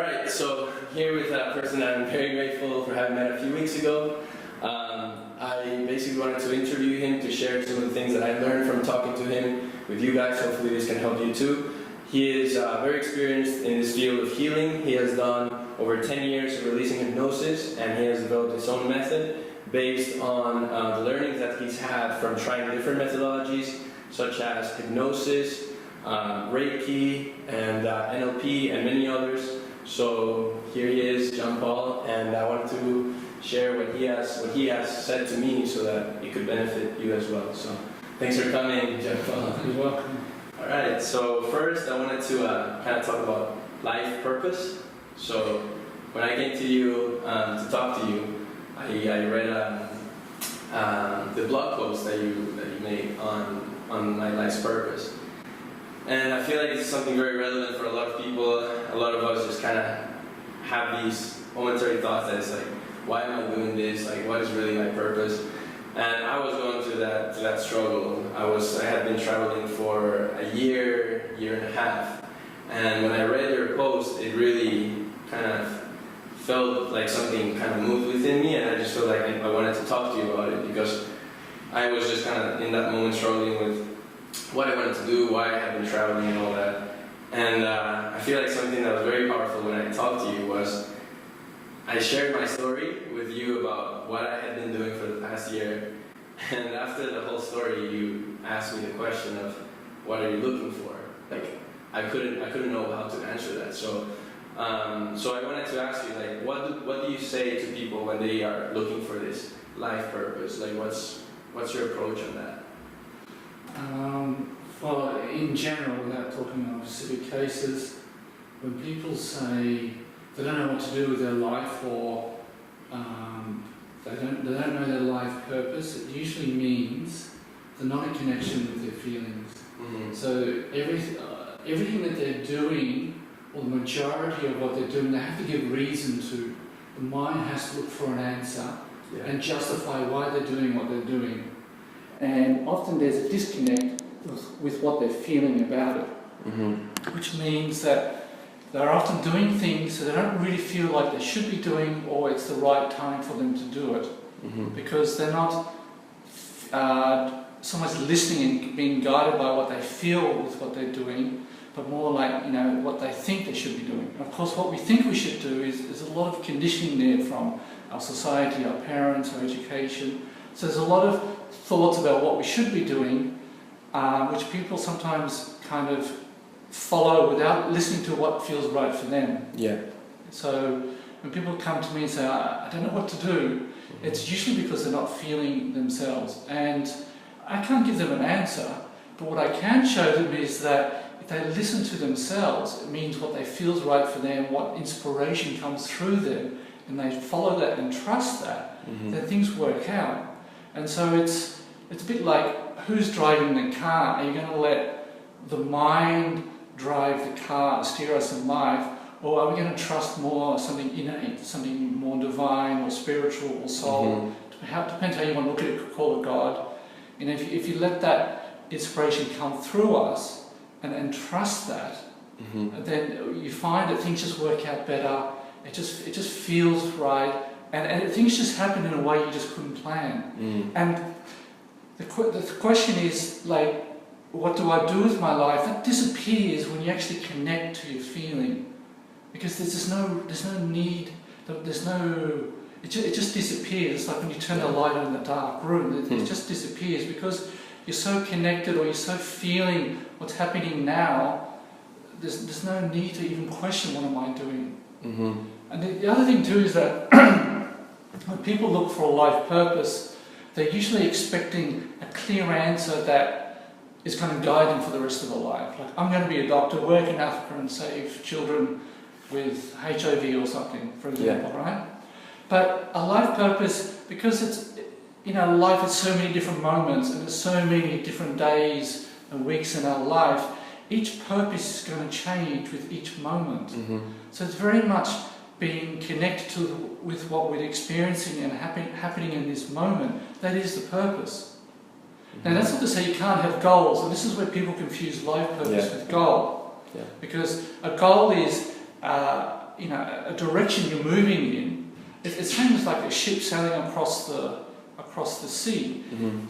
Alright, so here with a person I'm very grateful for having met a few weeks ago. I basically wanted to interview him to share some of the things that I learned from talking to him with you guys. Hopefully this can help you too. He is very experienced in this field of healing. He has done over 10 years of releasing hypnosis, and he has developed his own method based on the learnings that he's had from trying different methodologies such as hypnosis, Reiki, and NLP, and many others. So here he is, Jean-Paul, and I wanted to share what he has said to me so that it could benefit you as well. So thanks for coming, Jean-Paul. You're welcome. All right. So first, I wanted to kind of talk about life purpose. So when I came to you to talk to you, I read the blog post that you made on my life's purpose. And I feel like it's something very relevant for a lot of people. A lot of us just kind of have these momentary thoughts that it's like, why am I doing this? Like, what is really my purpose? And I was going through that struggle. I had been traveling for a year and a half. And when I read your post, it really kind of felt like something kind of moved within me, and I just felt like I wanted to talk to you about it because I was just kind of in that moment struggling with what I wanted to do, why I had been traveling and all that. And I feel like something that was very powerful when I talked to you was I shared my story with you about what I had been doing for the past year. And after the whole story, you asked me the question of, what are you looking for? Like, I couldn't know how to answer that. So I wanted to ask you, like, what do you say to people when they are looking for this life purpose? Like, what's your approach on that? Well, in general, without talking of specific cases, when people say they don't know what to do with their life, or they don't know their life purpose, it usually means they're not in connection with their feelings. Mm-hmm. So everything that they're doing, or the majority of what they're doing, they have to give reason to. The mind has to look for an answer and justify why they're doing what they're doing. And often there's a disconnect with what they're feeling about it, which means that they're often doing things that they don't really feel like they should be doing, or it's the right time for them to do it, because they're not so much listening and being guided by what they feel with what they're doing, but more like, what they think they should be doing. And of course, what we think we should do is a lot of conditioning there from our society, our parents, our education. So there's a lot of thoughts about what we should be doing, which people sometimes kind of follow without listening to what feels right for them. Yeah. So when people come to me and say, I don't know what to do, it's usually because they're not feeling themselves. And I can't give them an answer, but what I can show them is that if they listen to themselves, it means what they feels right for them, what inspiration comes through them, and they follow that and trust that, then things work out. And so it's a bit like, who's driving the car? Are you going to let the mind drive the car, steer us in life, or are we going to trust more something innate, something more divine or spiritual or soul? Depends how you want to look at it, call it God. And if you let that inspiration come through us and trust that, then you find that things just work out better. It just feels right. And things just happen in a way you just couldn't plan. And the question is, like, what do I do with my life? That disappears when you actually connect to your feeling, because there's no need. It just disappears. It's like when you turn the light on in the dark room. It just disappears because you're so connected, or you're so feeling what's happening now. There's no need to even question, what am I doing? And the other thing too is that when people look for a life purpose, they're usually expecting a clear answer that is going to guide them for the rest of their life. Like, I'm going to be a doctor, work in Africa and save children with HIV or something, for example, right? But a life purpose, because it's, life has so many different moments, and there's so many different days and weeks in our life, each purpose is going to change with each moment. So it's very much being connected with what we're experiencing and happening in this moment. That is the purpose. Now, that's not to say you can't have goals, and this is where people confuse life purpose with goal. Because a goal is a direction you're moving in. It seems like a ship sailing across the sea.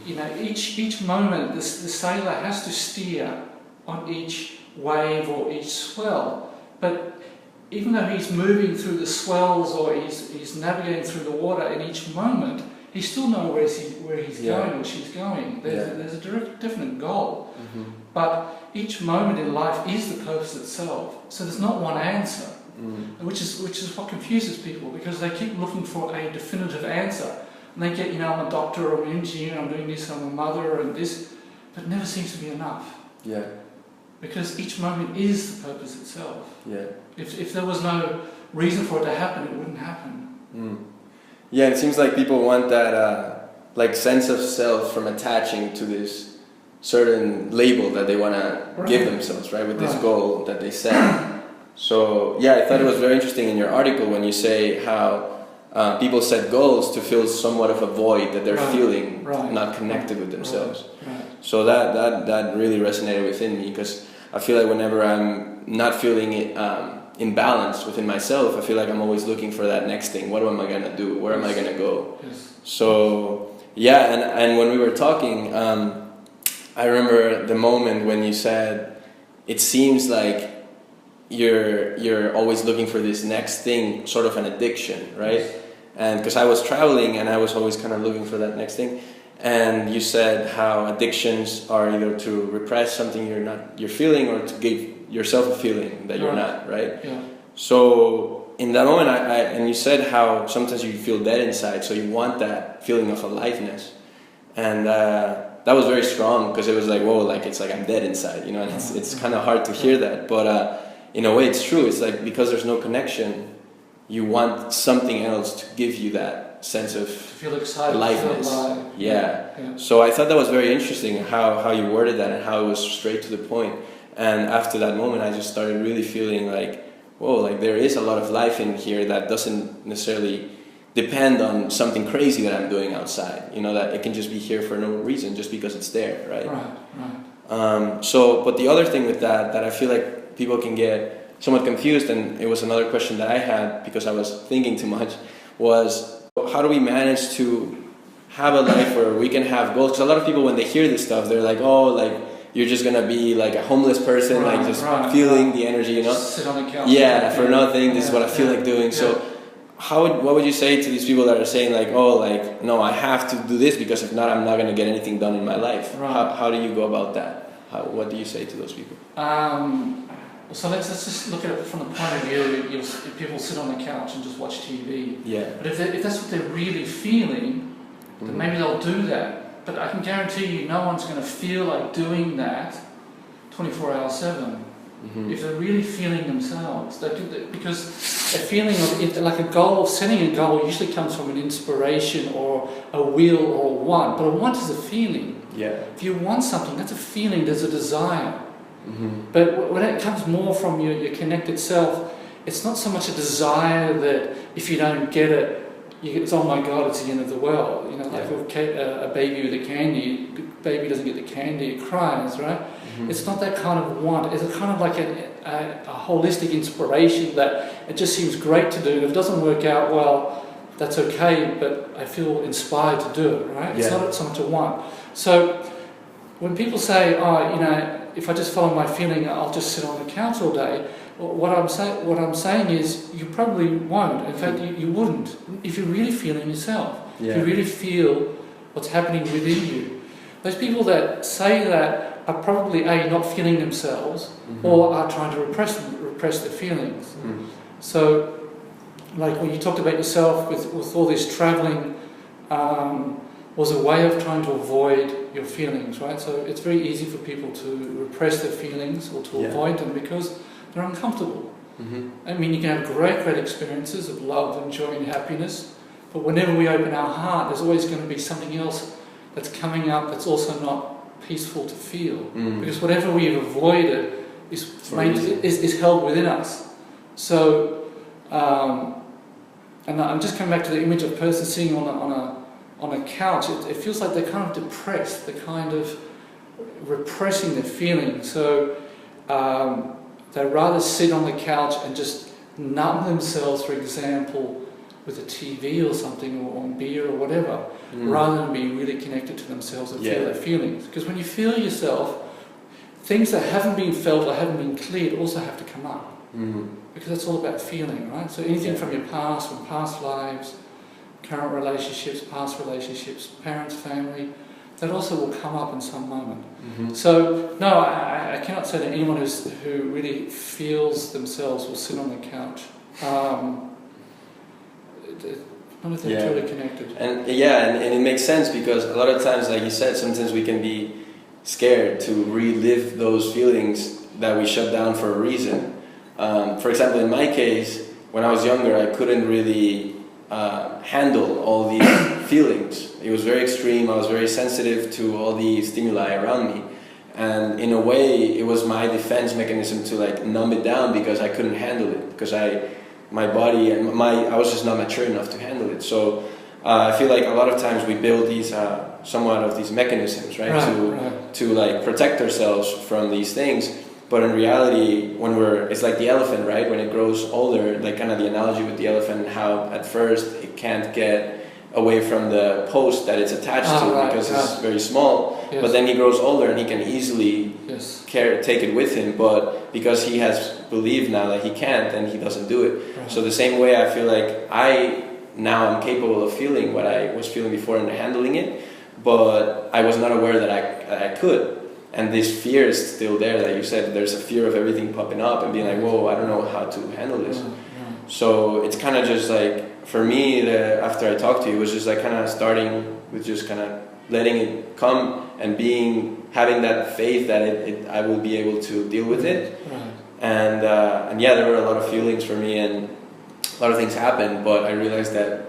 Each moment the sailor has to steer on each wave or each swell, but even though he's moving through the swells or he's navigating through the water in each moment, he still knows where he's going or she's going. There's a definite goal. But each moment in life is the purpose itself. So there's not one answer, which is what confuses people, because they keep looking for a definitive answer. And they get, I'm a doctor or an engineer, I'm doing this, I'm a mother and this, but it never seems to be enough. Yeah. Because each moment is the purpose itself. Yeah. If there was no reason for it to happen, it wouldn't happen. Yeah, it seems like people want that like sense of self from attaching to this certain label that they want to give themselves, right? With this goal that they set. So yeah, I thought it was very interesting in your article when you say how people set goals to fill somewhat of a void that they're feeling not connected with themselves. So that really resonated within me, because I feel like whenever I'm not feeling it in balance within myself, I feel like I'm always looking for that next thing. What am I going to do? Where am I going to go? So yeah, and when we were talking, I remember the moment when you said it seems like you're always looking for this next thing, sort of an addiction, right? And because I was traveling and I was always kind of looking for that next thing. And you said how addictions are either to repress something you're feeling, or to give yourself a feeling that you're not, right? Yeah. So in that moment, and you said how sometimes you feel dead inside, so you want that feeling of aliveness. And that was very strong, because it was like, whoa, like it's like I'm dead inside, and it's kind of hard to hear that. But in a way, it's true. It's like because there's no connection, you want something else to give you that sense of feel excited, aliveness. feel alive. Yeah. So I thought that was very interesting how you worded that and how it was straight to the point. And after that moment, I just started really feeling like, whoa, like there is a lot of life in here that doesn't necessarily depend on something crazy that I'm doing outside. That it can just be here for no reason, just because it's there, right? Right. But the other thing with that I feel like people can get somewhat confused, and it was another question that I had because I was thinking too much, was how do we manage to have a life where we can have goals? Because a lot of people, when they hear this stuff, they're like, oh, like you're just gonna be like a homeless person, like just feeling the energy, Sit on the couch. Yeah, for nothing. This is what I feel like doing. So what would you say to these people that are saying like, oh, like, no, I have to do this because if not, I'm not gonna get anything done in my life? How do you go about that? What do you say to those people? So let's just look at it from the point of view, people sit on the couch and just watch TV. Yeah. But if that's what they're really feeling, then maybe they'll do that. But I can guarantee you no one's going to feel like doing that 24/7. If they're really feeling themselves. Because a feeling of, like a goal, setting a goal usually comes from an inspiration or a will or a want. But a want is a feeling. Yeah. If you want something, that's a feeling, there's a desire. But when it comes more from your connected self, it's not so much a desire that if you don't get it, it's oh my God, it's the end of the world. Like a baby with a candy, the baby doesn't get the candy, it cries, right? It's not that kind of want. It's kind of like a holistic inspiration that it just seems great to do. If it doesn't work out well, that's okay, but I feel inspired to do it, right? It's not so much a want. So when people say, if I just follow my feeling, I'll just sit on the couch all day. What I'm saying is, you probably won't. In fact, you wouldn't. If you're really feeling yourself, if you really feel what's happening within you. Those people that say that are probably not feeling themselves, or are trying to repress their feelings. So, like when you talked about yourself with all this traveling. Was a way of trying to avoid your feelings, right? So it's very easy for people to repress their feelings or to avoid them because they're uncomfortable. I mean, you can have great experiences of love and joy and happiness, but whenever we open our heart, there's always going to be something else that's coming up that's also not peaceful to feel. Because whatever we've avoided is held within us. So, and I'm just coming back to the image of a person sitting on a couch. It feels like they're kind of depressed, they're kind of repressing their feelings. So they'd rather sit on the couch and just numb themselves, for example, with a TV or something, or on beer or whatever, rather than being really connected to themselves and feel their feelings. Because when you feel yourself, things that haven't been felt or haven't been cleared also have to come up. Because it's all about feeling, right? So anything from your past, from past lives, current relationships, past relationships, parents, family, that also will come up in some moment. So, no, I cannot say that anyone who really feels themselves will sit on the couch. None of them are truly connected. And it makes sense because a lot of times, like you said, sometimes we can be scared to relive those feelings that we shut down for a reason. For example, in my case, when I was younger, I couldn't really handle all these feelings. It was very extreme. I was very sensitive to all the stimuli around me, and in a way, it was my defense mechanism to like numb it down because I couldn't handle it because my body and I was just not mature enough to handle it. So I feel like a lot of times we build these somewhat of these mechanisms, right? To like protect ourselves from these things. But in reality, it's like the elephant, right? When it grows older, like kind of the analogy with the elephant, how at first it can't get away from the post that it's attached to because it's very small. Yes. But then he grows older and he can easily take it with him. But because he has believed now that he can't, then he doesn't do it. Right. So the same way, I feel like now I'm capable of feeling what I was feeling before and handling it, but I was not aware that I could. And this fear is still there, like you said. There's a fear of everything popping up and being like, whoa, I don't know how to handle this. So it's kind of just like, for me, after I talked to you, it was just like kind of starting with just kind of letting it come and having that faith that I will be able to deal with it. And there were a lot of feelings for me and a lot of things happened, but I realized that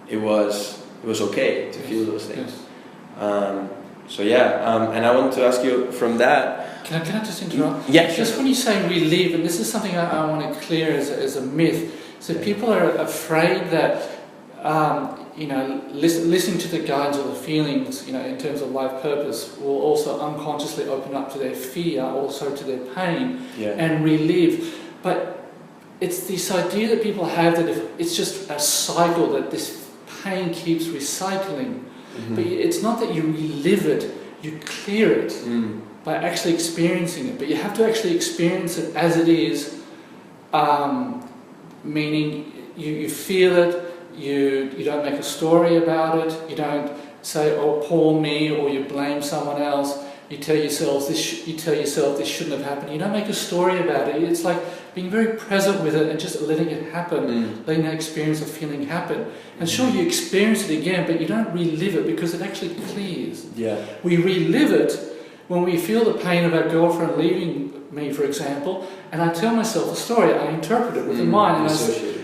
it was okay to feel those things. And I wanted to ask you from that. Can I just interrupt? Yeah, sure. Just when you say relive, and this is something I want to clear as a myth. So people are afraid that listening to the guides or the feelings, in terms of life purpose, will also unconsciously open up to their fear, also to their pain, and relive. But it's this idea that people have that it's just a cycle, that this pain keeps recycling. But it's not that you relive it, you clear it by actually experiencing it. But you have to actually experience it as it is, meaning you feel it, you don't make a story about it, you don't say, oh, poor me, or you blame someone else. You tell yourself this shouldn't have happened. You don't make a story about it. It's like being very present with it and just letting it happen, letting that experience of feeling happen. And sure, you experience it again, but you don't relive it because it actually clears. We relive it when we feel the pain of our girlfriend leaving me, for example, and I tell myself a story. I interpret it with the mind,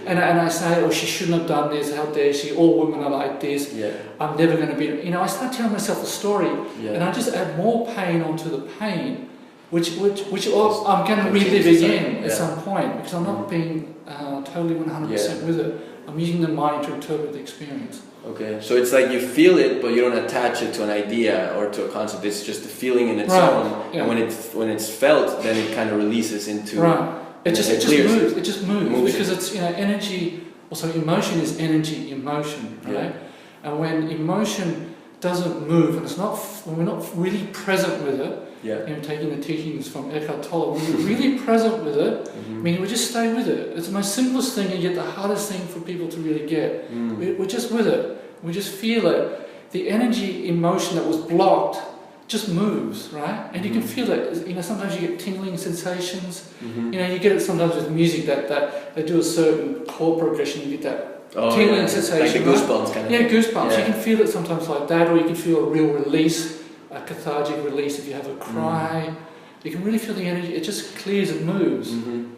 and I say, oh, she shouldn't have done this. How dare she? All women are like this. I'm never going to be. I start telling myself a story, and I just add more pain onto the pain, which I'm going to relive again at some point because I'm not being totally 100% with it. I'm using the mind to interpret the experience. Okay, so it's like you feel it, but you don't attach it to an idea or to a concept. It's just a feeling in its own, and when it's felt, then it kind of releases into. It just moves. It just moves because it's energy. Also, emotion is energy in motion, right? And when emotion doesn't move, and when we're not really present with it. Taking the teachings from Eckhart Tolle, when we're really present with it, meaning we just stay with it. It's the most simplest thing and yet the hardest thing for people to really get. We're just with it. We just feel it. The energy emotion that was blocked just moves, right? And you can feel it. Sometimes you get tingling sensations. You get it sometimes with music that they do a certain chord progression. You get that tingling sensation. Like the goosebumps kind of. Yeah, goosebumps. You can feel it sometimes like that, or you can feel a real release. A cathartic release if you have a cry. You can really feel the energy. It just clears, it moves. And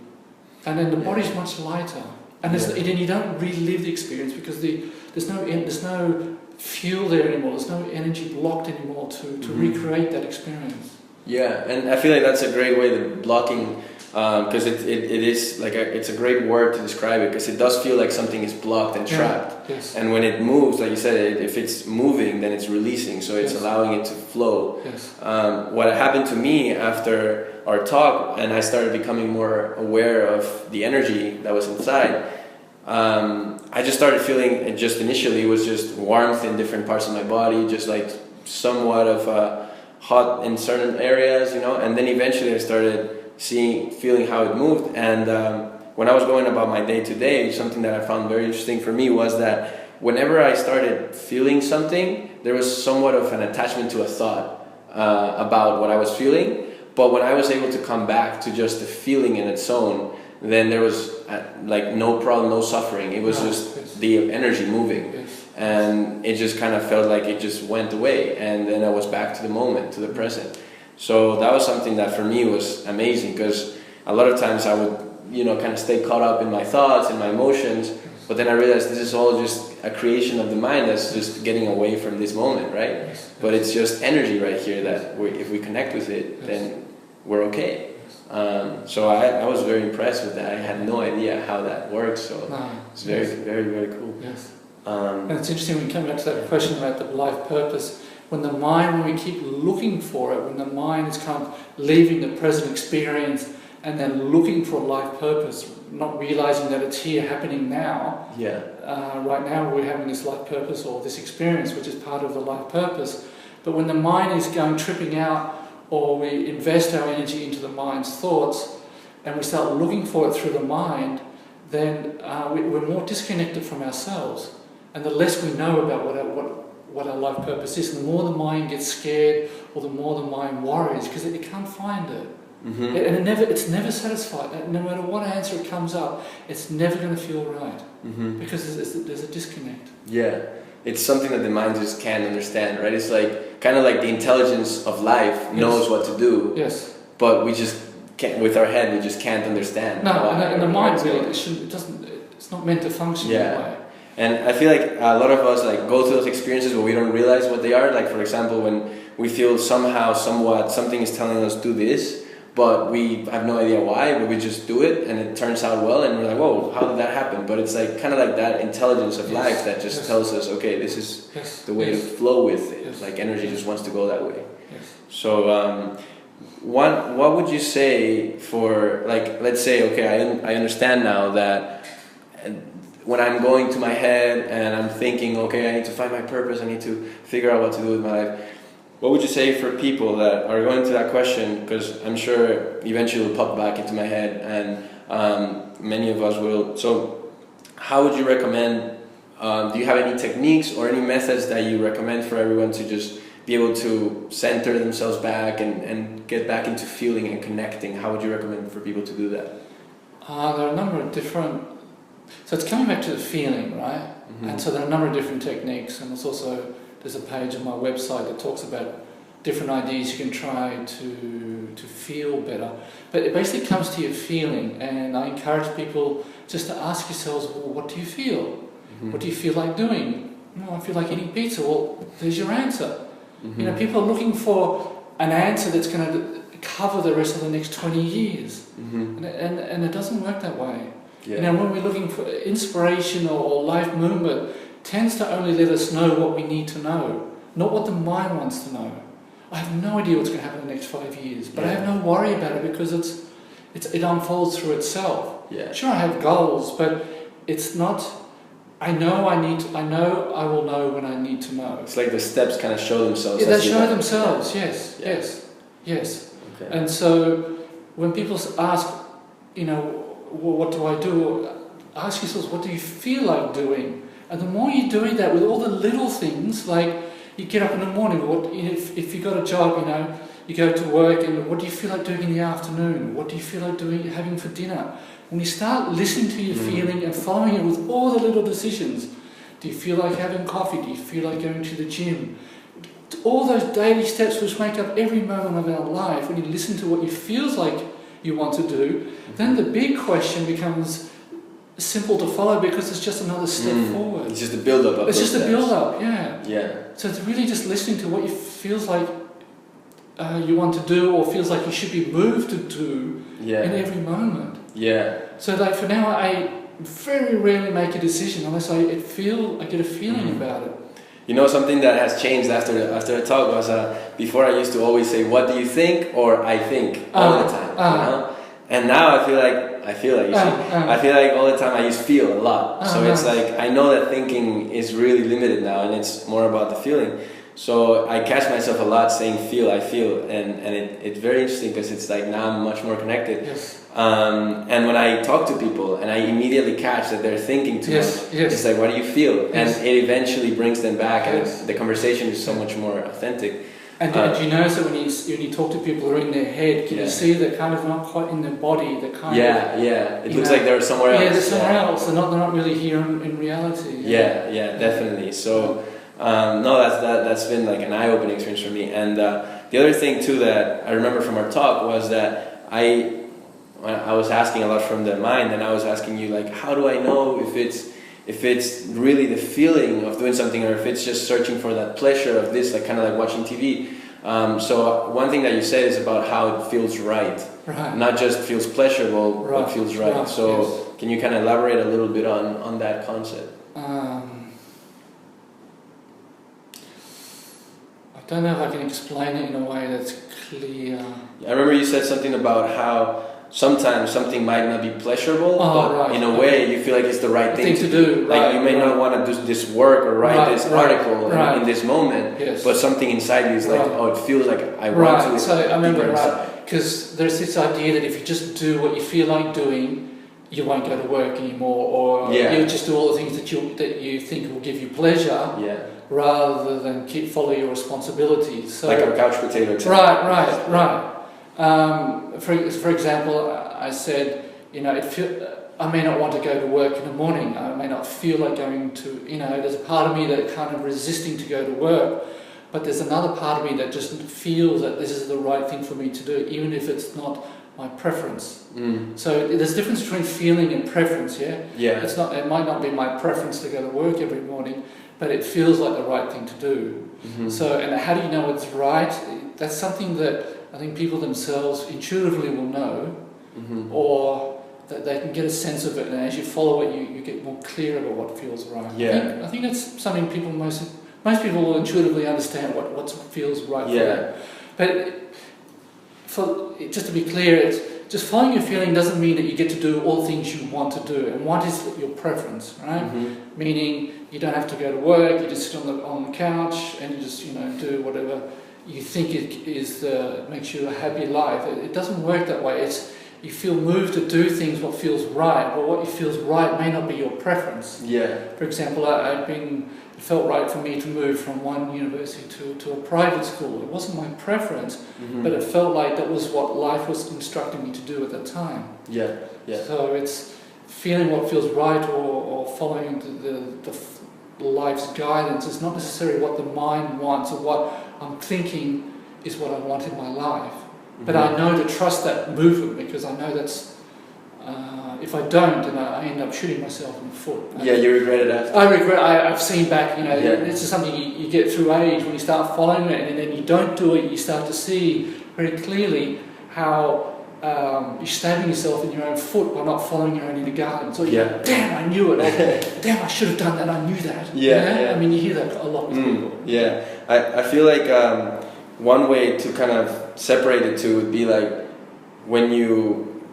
then the body's much lighter. And then you don't relive the experience because there's no fuel there anymore. There's no energy blocked anymore to recreate that experience. Yeah, and I feel like that's a great way to blocking, because it is like it's a great word to describe it because it does feel like something is blocked and trapped. And when it moves, like you said, if it's moving, then it's releasing, so it's allowing it to flow. What happened to me after our talk and I started becoming more aware of the energy that was inside, I just started feeling, it just initially was just warmth in different parts of my body, just like somewhat of hot in certain areas, you know, and then eventually I started feeling how it moved. And when I was going about my day to day, something that I found very interesting for me was that whenever I started feeling something, there was somewhat of an attachment to a thought about what I was feeling. But when I was able to come back to just the feeling in its own, then there was like no problem, no suffering. It was just the energy moving. And it just kind of felt like it just went away. And then I was back to the moment, to the present. So that was something that for me was amazing, because a lot of times I would, you know, kind of stay caught up in my thoughts and my emotions. But then I realized this is all just a creation of the mind that's just getting away from this moment, right? But it's just energy right here that if we connect with it, then we're okay. So I was very impressed with that. I had no idea how that works, so it's very, very, very cool. Yes. And it's interesting when we come back to that question about the life purpose. When the mind, when we keep looking for it, when the mind is kind of leaving the present experience and then looking for a life purpose, not realizing that it's here happening now. Yeah. Right now we're having this life purpose or this experience, which is part of the life purpose. But when the mind is going tripping out, or we invest our energy into the mind's thoughts and we start looking for it through the mind, then we're more disconnected from ourselves. And the less we know about what our life purpose is, the more the mind gets scared or the more the mind worries because it can't find it. Mm-hmm. And it's never satisfied. No matter what answer it comes up, it's never going to feel right because there's a disconnect. Yeah. It's something that the mind just can't understand, right? It's like kind of like the intelligence of life knows what to do. Yes. But we just can't, with our head, we just can't understand. No, and the mind really, it's not meant to function that way. And I feel like a lot of us like go through those experiences where we don't realize what they are. Like for example, when we feel something is telling us do this, but we have no idea why, but we just do it and it turns out well and we're like, whoa, how did that happen? But it's like kind of like that intelligence of life that just tells us, okay, this is the way to flow with it. Like energy just wants to go that way. So what would you say for, like, let's say, okay, I understand now that when I'm going to my head and I'm thinking, okay, I need to find my purpose, I need to figure out what to do with my life. What would you say for people that are going to that question? Because I'm sure eventually it'll pop back into my head and many of us will. So how would you recommend, do you have any techniques or any methods that you recommend for everyone to just be able to center themselves back and get back into feeling and connecting? How would you recommend for people to do that? There are a number of different, so it's coming back to the feeling, right? Mm-hmm. And so there are a number of different techniques, and there's a page on my website that talks about different ideas you can try to feel better. But it basically comes to your feeling, and I encourage people just to ask yourselves, well, what do you feel? Mm-hmm. What do you feel like doing? Well, I feel like eating pizza. Well, there's your answer. Mm-hmm. You know, people are looking for an answer that's going to cover the rest of the next 20 years. Mm-hmm. And it doesn't work that way. Yeah. You know, when we're looking for inspiration or life movement, tends to only let us know what we need to know, not what the mind wants to know. I have no idea what's going to happen in the next 5 years, but I have no worry about it because it unfolds through itself. Yeah. Sure, I have goals, but it's not. I know I will know when I need to know. It's like the steps kind of show themselves. Yeah, they show themselves. Yes. Okay. And so when people ask, you know, well, what do I do? Ask yourselves, what do you feel like doing? And the more you're doing that with all the little things, like you get up in the morning, if you got a job, you know, you go to work, and what do you feel like doing in the afternoon? What do you feel like having for dinner? When you start listening to your feeling and following it with all the little decisions, do you feel like having coffee? Do you feel like going to the gym? All those daily steps which make up every moment of our life, when you listen to what you feels like you want to do, then the big question becomes simple to follow because it's just another step forward. It's just a build-up of It's just steps. a build-up, yeah. Yeah. So it's really just listening to what you feels like you want to do or feels like you should be moved to do in every moment. Yeah. So like for now, I very rarely make a decision unless I get a feeling about it. You know, something that has changed after the talk was before I used to always say, "What do you think?" or "I think" all the time. You know, and now I feel like I feel like all the time I use feel a lot. So it's like I know that thinking is really limited now, and it's more about the feeling. So I catch myself a lot saying "feel," I feel, and it's very interesting because it's like now I'm much more connected. Yes. And when I talk to people and I immediately catch that they're thinking too much, it's like, what do you feel? And it eventually brings them back, and the conversation is so much more authentic. And do you notice that when you talk to people who are in their head, can you see they're kind of not quite in their body? They're kind of It looks like they're somewhere else. Yeah, they're somewhere else. They're not really here in reality. Yeah, definitely. So no, that's been like an eye-opening experience for me. And the other thing too that I remember from our talk was that I was asking a lot from the mind, and I was asking you like, how do I know if it's really the feeling of doing something, or if it's just searching for that pleasure of this, like kind of like watching TV. So one thing that you said is about how it feels right. Not just feels pleasurable, but feels right. So can you kind of elaborate a little bit on that concept? I don't know if I can explain it in a way that's clear. I remember you said something about how sometimes something might not be pleasurable, but in a way you feel like it's the right thing to do. Like you may not want to do this work or write this article in this moment, but something inside you is like, oh, it feels like I want to. So I remember, because there's this idea that if you just do what you feel like doing, you won't go to work anymore, or you just do all the things that you think will give you pleasure. Rather than follow your responsibilities. So, like our couch potato example. Right. For example, I said, you know, I may not want to go to work in the morning. I may not feel like going to, you know, there's a part of me that kind of resisting to go to work, but there's another part of me that just feels that this is the right thing for me to do, even if it's not my preference. So there's a difference between feeling and preference. It might not be my preference to go to work every morning, but it feels like the right thing to do. So, and how do you know it's right? That's something that I think people themselves intuitively will know, or that they can get a sense of it, and as you follow it, you get more clear about what feels right. I think that's something people most people will intuitively understand what feels right for them. But just to be clear, it's just following your feeling doesn't mean that you get to do all things you want to do, and what is your preference, right? Meaning you don't have to go to work, you just sit on the couch and you just do whatever you think makes you a happy life. It doesn't work that way. It's you feel moved to do things what feels right, but what feels right may not be your preference. For example, it felt right for me to move from one university to a private school. It wasn't my preference, but it felt like that was what life was instructing me to do at that time. So it's feeling what feels right, or following the life's guidance. It's not necessarily what the mind wants or what I'm thinking is what I want in my life. But I know to trust that movement, because I know that's if I don't, then I end up shooting myself in the foot. You regret it after. I've seen back, this is something you get through age when you start following it, and then you don't do it, you start to see very clearly how you're stabbing yourself in your own foot by not following your own inner guidance. So damn, I knew it. Damn, I should have done that, I knew that. I mean, you hear that a lot with people. I feel like one way to kind of separate the two would be like when you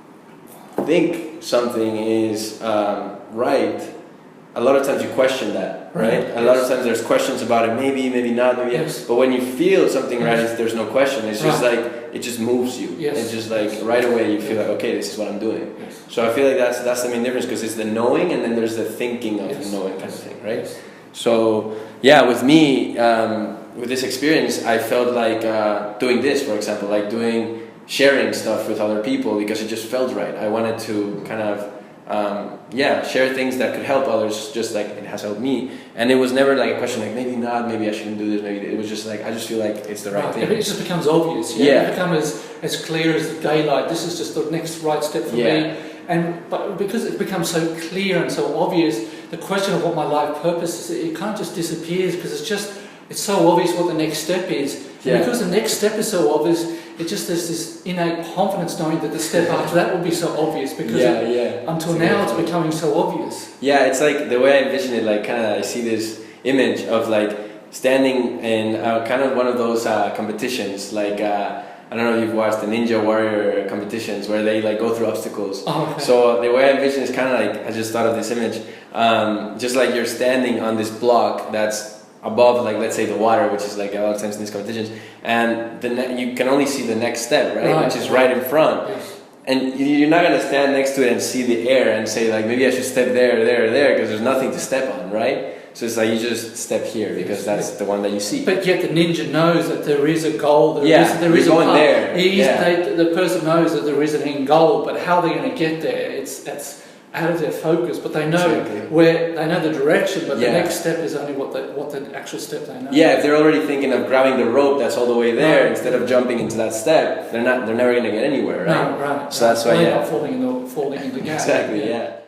think something is right, a lot of times you question that, right? A lot of times there's questions about it, maybe not, but when you feel something right, there's no question. It's just like, it just moves you. It's just like right away you feel like, okay, this is what I'm doing. So I feel like that's the main difference, because it's the knowing and then there's the thinking of the knowing kind of thing, right? So with me, with this experience, I felt like doing this, for example, like sharing stuff with other people, because it just felt right. I wanted to kind of share things that could help others, just like it has helped me. And it was never like a question like, maybe not, maybe I shouldn't do this, maybe. It was just like, I just feel like it's the right thing. It just becomes obvious. It becomes as clear as the daylight. This is just the next right step for me. But because it becomes so clear and so obvious, the question of what my life purpose is, it kind of just disappears, because it's so obvious what the next step is. And because the next step is so obvious, there's this innate confidence knowing that the step after that will be so obvious, because until now it's becoming so obvious. It's like the way I envision it, like kind of I see this image of like standing in kind of one of those competitions, like I don't know if you've watched the Ninja Warrior competitions where they like go through obstacles. Oh, okay. So the way I envision is kind of like, I just thought of this image, just like you're standing on this block that's above, like, let's say the water, which is like a lot of times in these competitions, and you can only see the next step, right? Which is right in front. Yes. And you're not going to stand next to it and see the air and say, like, maybe I should step there, because there's nothing to step on, right? So it's like you just step here because that's the one that you see. But yet the ninja knows that there is a goal. There is a going path. there. The person knows that there is an end goal, but how they're going to get there, that's out of their focus. But they know they know the direction, but the next step is only what the actual step they know. Yeah, if they're already thinking of grabbing the rope that's all the way there instead of jumping into that step, they're never going to get anywhere, right? No, right. So that's why they're not falling in the gap. Exactly, yeah.